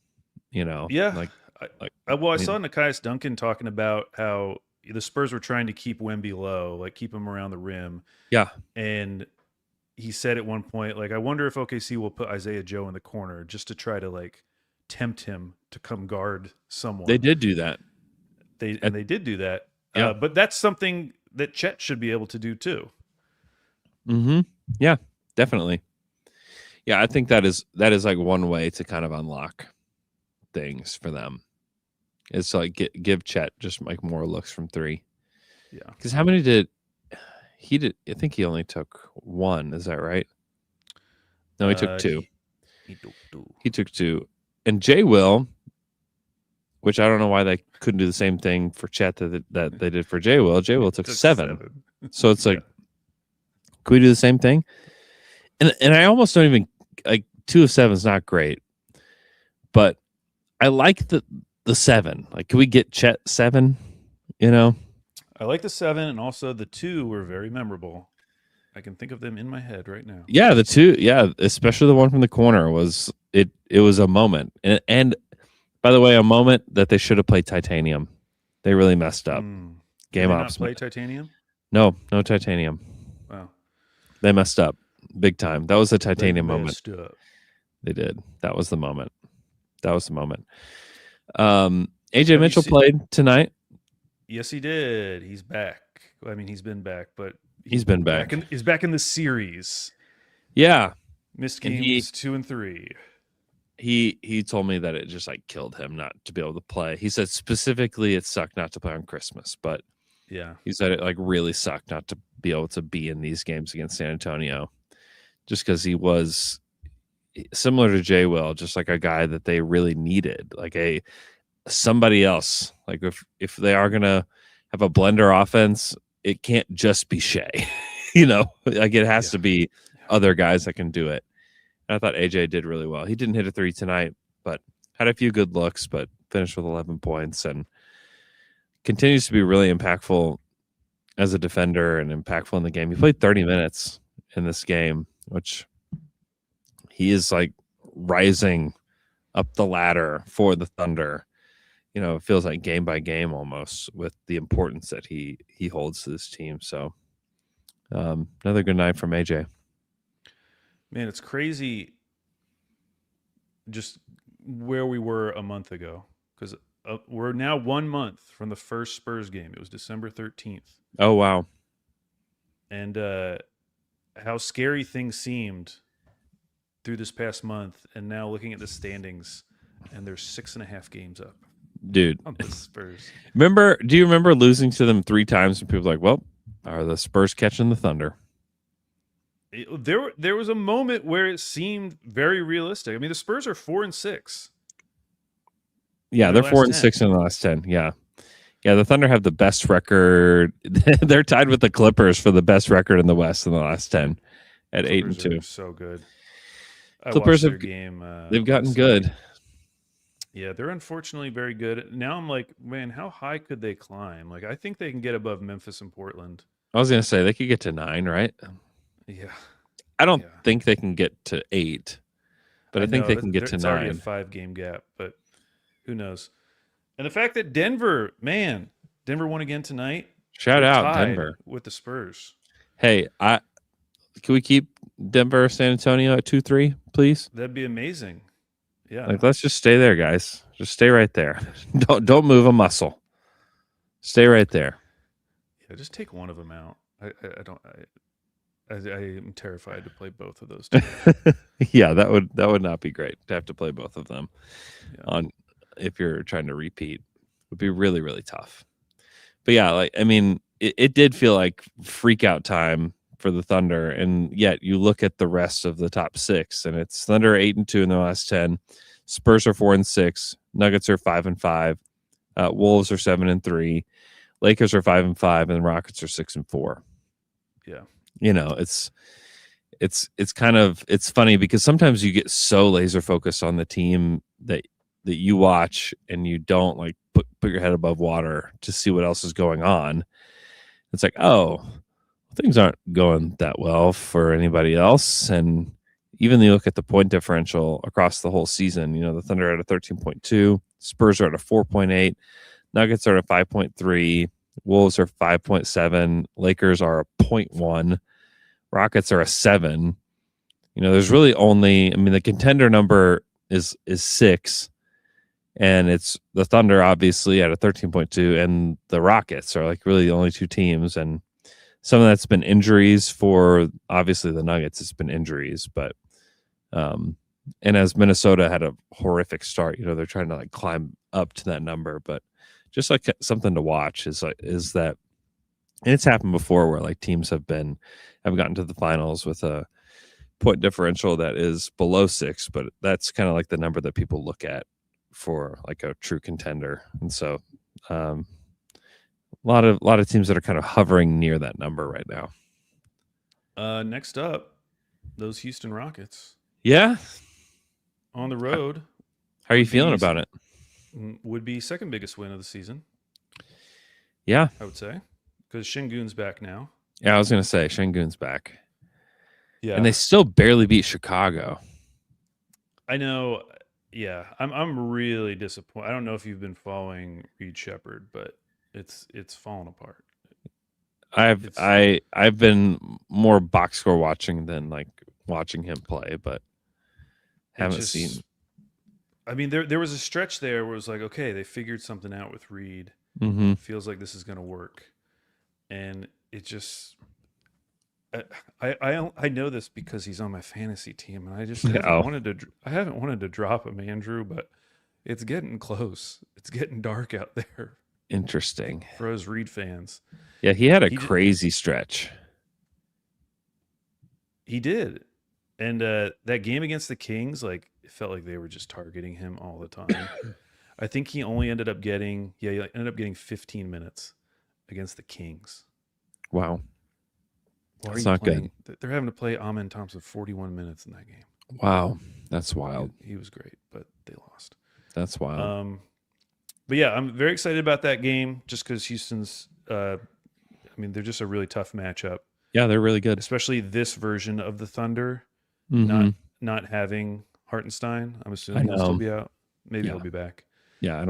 you know? Yeah. I saw Nekias Duncan talking about how the Spurs were trying to keep Wemby low, like keep him around the rim. Yeah. And he said at one point, like, I wonder if OKC will put Isaiah Joe in the corner just to try to like tempt him to come guard someone. They did do that. They did do that. Yeah. But that's something that Chet should be able to do too. Mm-hmm. Yeah, definitely. Yeah, I think that is like one way to kind of unlock things for them. Is to like give Chet just like more looks from 3. Yeah. Because how many did he did? I think he only took 1. Is that right? No, he took 2. He took 2. And Jay will, which I don't know why they couldn't do the same thing for Chet that they did for Jay Will. Jay Will took 7. So it's like, can we do the same thing? And I almost don't even like 2 of 7 is not great, but I like the 7. Like, can we get Chet 7? You know, I like the 7, and also the 2 were very memorable. I can think of them in my head right now. Yeah, the 2, especially the one from the corner was it was a moment. And by the way, a moment that they should have played Titanium. They really messed up. Game ops. Play Titanium? No Titanium. Wow. They messed up big time. That was a Titanium They moment. messed up. They did. That was the moment. AJ Mitchell played tonight. Yes, he did. He's back. I mean, he's been back, but he's been back. He's back in the series. Yeah. Missed games 2 and 3. He told me that it just like killed him not to be able to play. He said specifically it sucked not to play on Christmas, but yeah, he said it like really sucked not to be able to be in these games against San Antonio, just because he was similar to Jay Will, just like a guy that they really needed, like somebody else. Like if they are gonna have a blender offense, it can't just be Shea, you know, like it has to be other guys that can do it. And I thought AJ did really well. He didn't hit a 3 tonight, but had a few good looks, but finished with 11 points and continues to be really impactful as a defender and impactful in the game. He played 30 minutes in this game, which he is like rising up the ladder for the Thunder. You know, it feels like game by game almost with the importance that he holds to this team. So another good night from AJ. Man, it's crazy just where we were a month ago, because we're now 1 month from the first Spurs game. It was December 13th. Oh, wow. And how scary things seemed through this past month. And now looking at the standings, and there's 6.5 games up. Dude. On the Spurs. Do you remember losing to them 3 times and people were like, well, are the Spurs catching the Thunder? There was a moment where it seemed very realistic. I mean, the Spurs are 4-6. Yeah, they're 4-6 in the last 10. Yeah. Yeah, the Thunder have the best record. They're tied with the Clippers for the best record in the West in the last 10 at 8-2. So good. Clippers have game. They've gotten good. Yeah, they're unfortunately very good. Now I'm like, man, how high could they climb? Like, I think they can get above Memphis and Portland. I was going to say they could get to 9, right? Yeah. I don't think they can get to 8, but I think they can get to 9. It's already a 5-game gap, but who knows? And the fact that Denver won again tonight. Shout out Denver with the Spurs. Hey, can we keep Denver, San Antonio at 2-3, please? That'd be amazing. Yeah. Like, let's just stay there, guys. Just stay right there. Don't move a muscle. Stay right there. Yeah, just take one of them out. I am terrified to play both of those two. Yeah, that would not be great to have to play both of them on if you're trying to repeat. It would be really, really tough. But yeah, like, I mean, it did feel like freak out time for the Thunder, and yet you look at the rest of the top 6, and it's Thunder 8-2 in the last 10, Spurs are 4-6, Nuggets are 5-5, Wolves are 7-3, Lakers are 5-5, and Rockets are 6-4. Yeah. You know, it's kind of, it's funny because sometimes you get so laser focused on the team that you watch and you don't like put your head above water to see what else is going on. It's like, oh, things aren't going that well for anybody else. And even you look at the point differential across the whole season, you know, the Thunder are at a 13.2, Spurs are at a 4.8, Nuggets are at a 5.3, Wolves are 5.7, Lakers are a 0.1, Rockets are a 7. You know, there's really only, I mean, the contender number is 6, and it's the Thunder obviously at a 13.2, and the Rockets are like really the only 2 teams. And some of that's been injuries for obviously the Nuggets. It's been injuries, but and as Minnesota had a horrific start, you know, they're trying to like climb up to that number. But just like something to watch is that, and it's happened before where like teams have gotten to the finals with a point differential that is below 6, but that's kind of like the number that people look at for like a true contender. And so a lot of teams that are kind of hovering near that number right now. Next up, those Houston Rockets. Yeah. On the road. How are you feeling about it? Would be second biggest win of the season. Yeah. I would say. Because Şengün's back now. Yeah, I was going to say Şengün's back. Yeah. And they still barely beat Chicago. I know. Yeah. I'm really disappointed. I don't know if you've been following Reed Shepherd, but it's fallen apart. I've been more box score watching than like watching him play, but haven't seen. I mean, there was a stretch there where it was like, okay, they figured something out with Reed. Mm-hmm. Feels like this is going to work, and it just. I know this because he's on my fantasy team, and I just haven't wanted to drop him, Andrew, but it's getting close. It's getting dark out there. Interesting for us Reed fans. Yeah, he had a crazy stretch. He did, and that game against the Kings, like it felt like they were just targeting him all the time. I think he only ended up getting 15 minutes against the Kings. Wow. That's not good. They're having to play Amen Thompson 41 minutes in that game. Wow. That's wild. He was great, but they lost. That's wild. But yeah, I'm very excited about that game just because Houston's, they're just a really tough matchup. Yeah, they're really good. Especially this version of the Thunder, not having Hartenstein. I'm assuming he'll still be out. Maybe he'll be back. Yeah,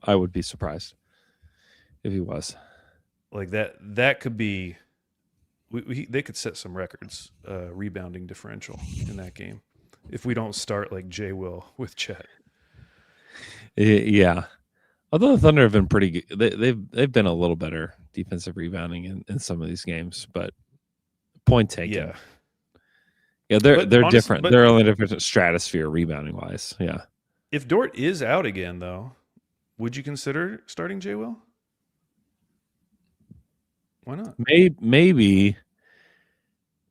I would be surprised if he was. Like that could be, they could set some records, rebounding differential in that game if we don't start like Jay will with Chet. Yeah. Although the Thunder have been pretty good, they've been a little better defensive rebounding in some of these games, but point taken. Yeah, they're honestly, different. They're on a different stratosphere rebounding wise. Yeah. If Dort is out again, though, would you consider starting Jay Will? Why not? Maybe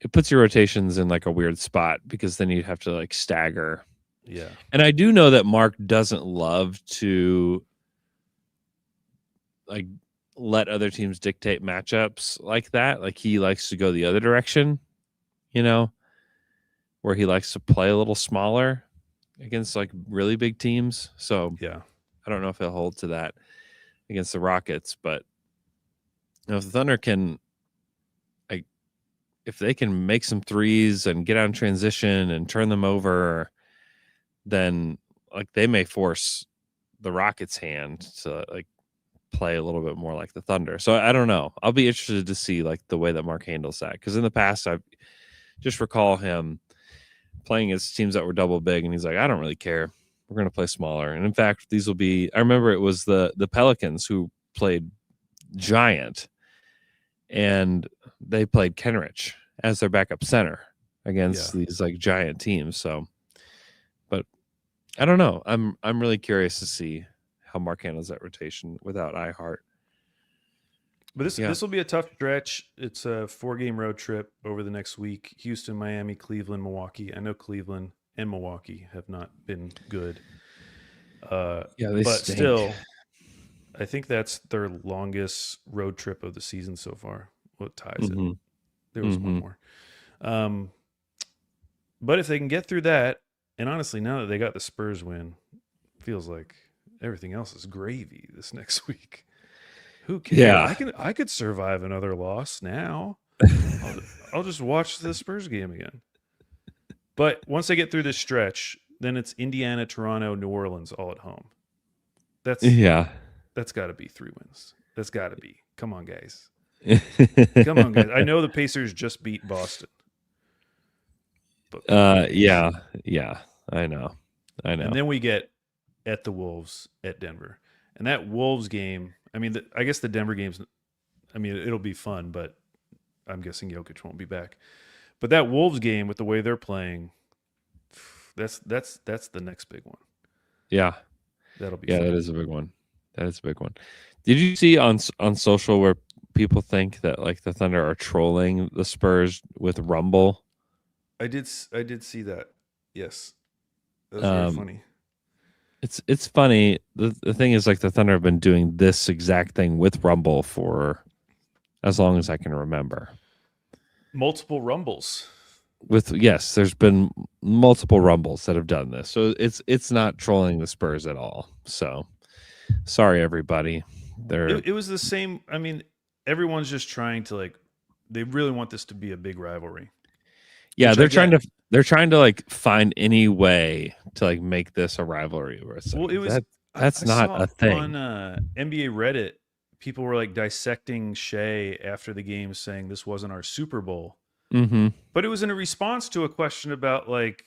it puts your rotations in like a weird spot because then you'd have to like stagger. Yeah. And I do know that Mark doesn't love to like let other teams dictate matchups like that. Like he likes to go the other direction, where he likes to play a little smaller against like really big teams. So yeah, I don't know if he'll hold to that against the Rockets, but if the Thunder can, like, if they can make some threes and get out in transition and turn them over, then like they may force the Rockets' hand to like play a little bit more like the Thunder. So I don't know. I'll be interested to see like the way that Mark handles that, because in the past I just recall him playing against teams that were double big, and he's like, I don't really care. We're going to play smaller. And in fact, these will be. I remember it was the Pelicans who played giant, and they played Kenrich as their backup center against these like giant teams. So, but I don't know. I'm really curious to see how Mark handles that rotation without iHeart. But this will be a tough stretch. It's a 4-game road trip over the next week. Houston, Miami, Cleveland, Milwaukee. I know Cleveland and Milwaukee have not been good. They but stink. Still, I think that's their longest road trip of the season so far. What ties it? There was one more. But if they can get through that, and honestly, now that they got the Spurs win, feels like everything else is gravy this next week. Who cares? Yeah. I could survive another loss now. I'll just watch the Spurs game again. But once they get through this stretch, then it's Indiana, Toronto, New Orleans all at home. That's got to be 3 wins. That's got to be. Come on, guys. Come on, guys. I know the Pacers just beat Boston. But I know. And then we get at the Wolves at Denver. And that Wolves game, I mean, I guess the Denver game's, I mean, it'll be fun, but I'm guessing Jokic won't be back. But that Wolves game, with the way they're playing, that's the next big one. Yeah. That'll be fun. That is a big one. That is a big one. Did you see on social where people think that like the Thunder are trolling the Spurs with Rumble? I did see that. Yes. That was very funny. It's funny. The thing is, like, the Thunder have been doing this exact thing with Rumble for as long as I can remember. Multiple Rumbles. There's been multiple Rumbles that have done this. So it's not trolling the Spurs at all. So sorry, everybody. It was the same. I mean, everyone's just trying to, like, they really want this to be a big rivalry. Yeah, they're trying to like find any way to like make this a rivalry. Where it's like, that's not a thing. On NBA Reddit, people were like dissecting Shea after the game, saying this wasn't our Super Bowl. Mm-hmm. But it was in a response to a question about like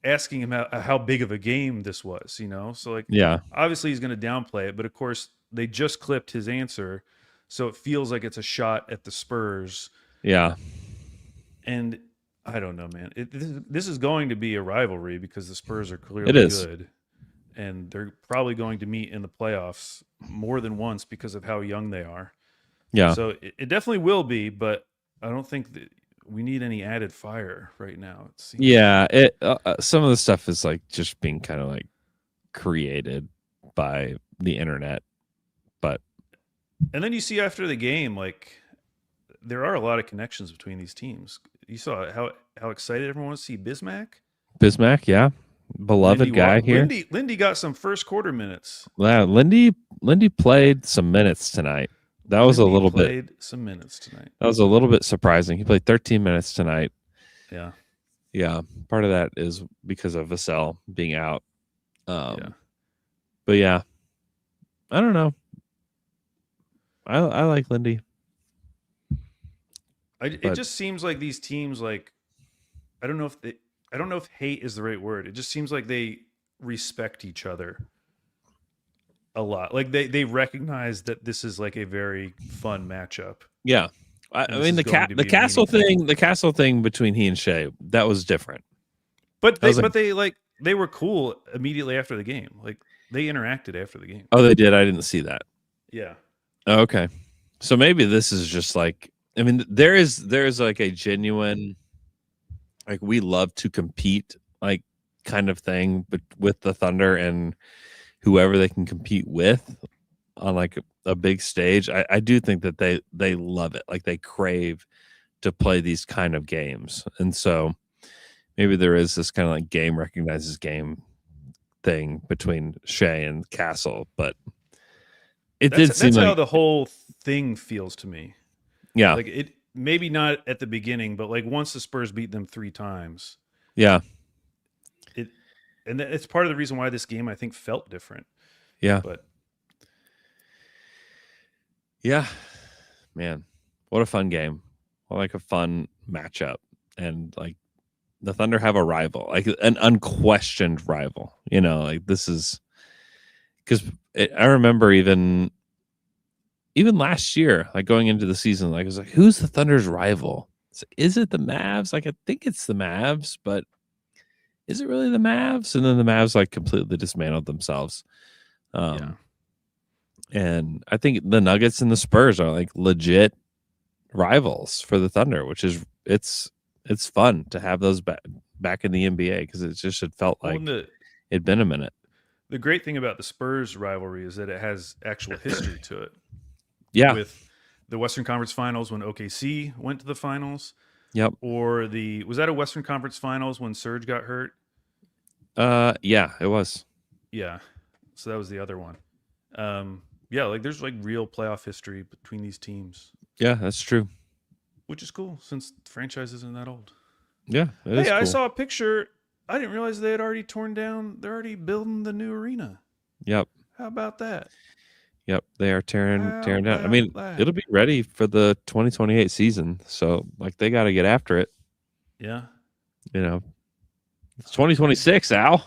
asking him how big of a game this was, So like, obviously he's going to downplay it, but of course they just clipped his answer, so it feels like it's a shot at the Spurs. Yeah, and I don't know, man. This is going to be a rivalry because the Spurs are clearly good, and they're probably going to meet in the playoffs more than once because of how young they are. Yeah. So it definitely will be, but I don't think that we need any added fire right now. It seems. Yeah. Some of the stuff is like just being kind of like created by the internet, and then you see after the game, like, there are a lot of connections between these teams. You saw how excited everyone was to see Bismack. Bismack, yeah, beloved guy here. Lindy got some first quarter minutes. Yeah, Lindy played some minutes tonight. That was a little bit. Some minutes tonight. That was a little bit surprising. He played 13 minutes tonight. Yeah. Part of that is because of Vassell being out. But yeah, I don't know. I like Lindy. It just seems like these teams, like, I don't know if hate is the right word. It just seems like they respect each other. a lot. Like they recognize that this is like a very fun matchup. Yeah. I And this mean is going to be castle meaningful. the castle thing between he and Shea, that was different. But I was they were cool immediately after the game. Like they interacted after the game. Oh, they did. I didn't see that. Yeah. Oh, okay. So maybe this is just like, I mean, there's like a genuine, like, we love to compete, like, kind of thing, but with the Thunder and whoever they can compete with on like a big stage. I do think that they love it. Like they crave to play these kind of games. And so maybe there is this kind of like game recognizes game thing between Shea and Castle, but That's seem how like the whole thing feels to me. yeah. Like it maybe not at the beginning, but like once the Spurs beat them 3 times, Yeah. it's part of the reason why this game I think felt different. Yeah. But yeah, man, what a fun game. What like a fun matchup. And like the Thunder have a rival, like an unquestioned rival, you know, like this is because I remember even last year, like going into the season, like I was like, who's the Thunder's rival? Is it the Mavs? Like I think it's the Mavs, but is it really the Mavs? And then the Mavs like completely dismantled themselves. yeah. And I think the Nuggets and the Spurs are like legit rivals for the Thunder, which is it's fun to have those back in the NBA because it just had felt like it'd been a minute. The great thing about the Spurs rivalry is that it has actual history to it. Yeah. With the Western Conference Finals when OKC went to the finals. Yep. Or was that a Western Conference Finals when Serge got hurt? Yeah, it was. Yeah. So that was the other one. Yeah, like there's like real playoff history between these teams. Yeah, that's true. Which is cool since the franchise isn't that old. Yeah, it is I cool. saw a picture. I didn't realize they had already torn down. They're already building the new arena. Yep. How about that? Yep, they are tearing down. I about mean, that? it'll be ready for the 2028 season. So, like, they got to get after it. Yeah, You know, it's 2026, Al.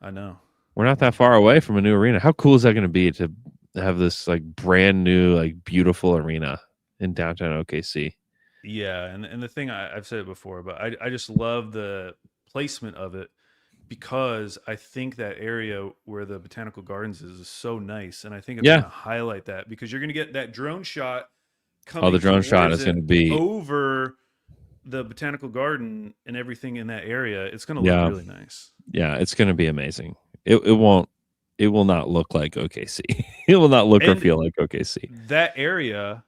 I know. We're not that far away from a new arena. How cool is that going to be to have this like brand new, like beautiful arena in downtown OKC? Yeah, and the thing I've said it before, but I just love the placement of it because I think that area where the Botanical Gardens is so nice, and I think it's going to highlight that because you're going to get that drone shot. Oh, the drone shot is going to be over the Botanical Garden and everything in that area. It's going to look really nice. Yeah, it's going to be amazing. It will not look like OKC. It will not look or feel like OKC. That area,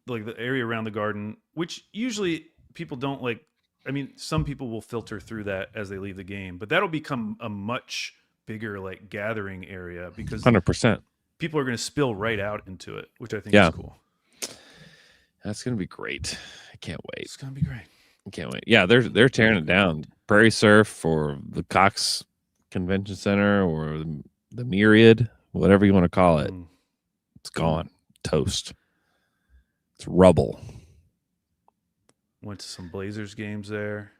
like the area around the garden, which usually people don't like. I mean, some people will filter through that as they leave the game, but that'll become a much bigger like gathering area because 100%. People are going to spill right out into it, which I think is cool. That's going to be great. I can't wait. It's going to be great. I can't wait. Yeah, they're tearing it down. Prairie Surf or the Cox Convention Center or the Myriad, whatever you want to call it. It's gone. Toast. It's rubble. Went to some Blazers games there.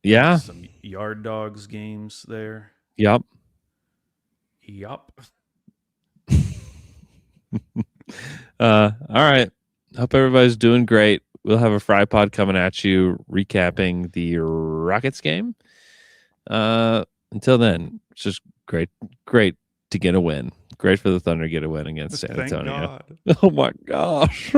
Yeah. Some Yard Dogs games there. Yup. Yup. All right. Hope everybody's doing great. We'll have a Fry Pod coming at you, recapping the Rockets game. Until then, it's just great to get a win. Great for the Thunder to get a win against San Antonio. God. Oh my gosh.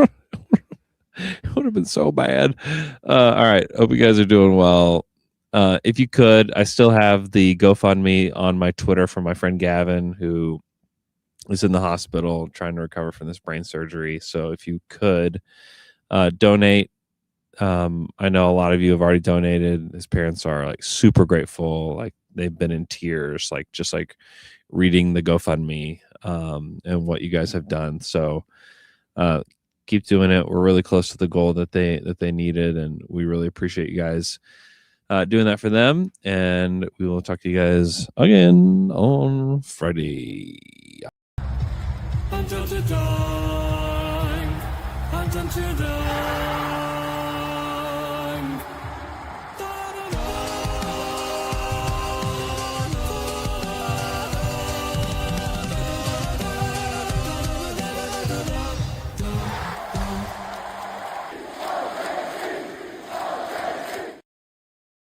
It would have been so bad. All right. Hope you guys are doing well. If you could, I still have the GoFundMe on my Twitter from my friend Gavin, who is in the hospital trying to recover from this brain surgery. So if you could donate, I know a lot of you have already donated. His parents are like super grateful. Like they've been in tears, like just like reading the GoFundMe and what you guys have done. So keep doing it. We're really close to the goal that they needed, and we really appreciate you guys doing that for them. And we will talk to you guys again on Friday. Until the dawn, until the dawn.